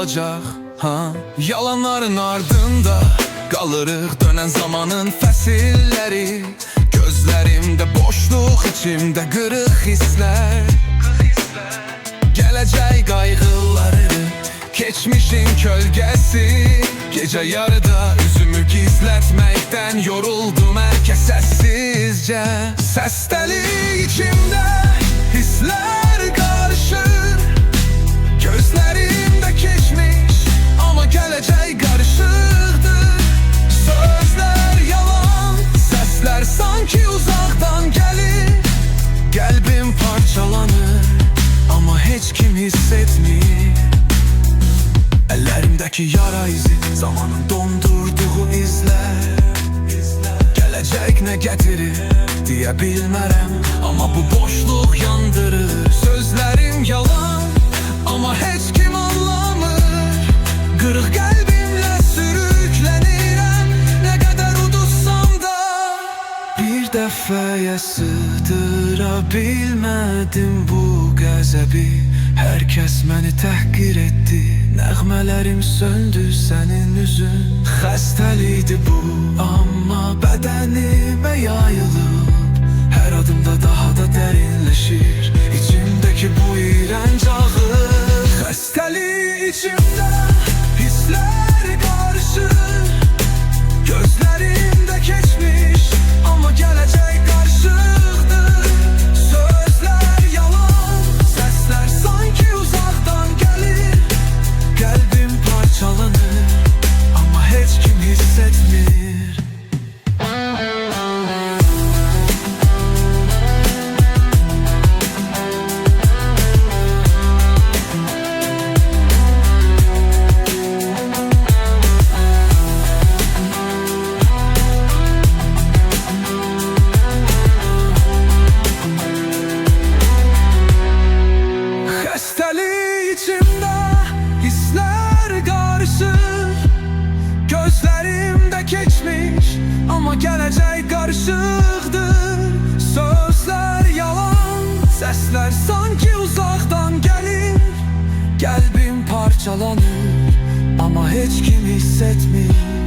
olacak ha? Yalanların ardında qalırıq dönən zamanın fəsilləri. Gözlərimdə boşluq, içimdə qırıq hisslər. Gələcək qayğıları, keçmişin kölgəsi. Gecə yarıda üzümü gizlətməkdən yoruldum herkes səssizcə. Səs dəli içimdə, hisslər qarışır. Gözlərimdə keçmiş, amma gələcək qarışıqdır. Sözlər yalan, səslər sanki uzaqdan gəlir. Qəlbim parçalanır, amma heç kim hiss etmir. Əllərimdəki yara izi, zamanın dondurduğu izlər. Gələcək nə gətirir deyə bilmərəm, amma bu boşluq yandırır. Sözlərim yalan, amma heç kim anlamır. Qırıq qəlbimlə sürüklənirəm, nə qədər udussam da. Bir dəfəyə sığdıra bilmədim bu qəzəbi. Herkes məni təhqir etdi, nəğmələrim söndü sənin üzün. Xəstəlikdir bu, amma bədənimə yayılıb. Hər adımda daha da dərinləşir İçimdəki bu iyrənc ağır. Xəstəlik içimdə, hisslər qarışır. Gözlərimdə keçmiş, amma gələcək qarışıqdır. Sözlər yalan, səslər sanki uzaqdan gəlir. Qəlbim parçalanır, amma heç kim hiss etmir. Xəstəlik içimdə, hisslər qarışır. Gözlərimdə keçmiş, amma gələcək qarışıqdır. Sözlər yalan, səslər sanki uzaqdan gəlir. Qəlbim parçalanır, amma heç kim hiss etmir.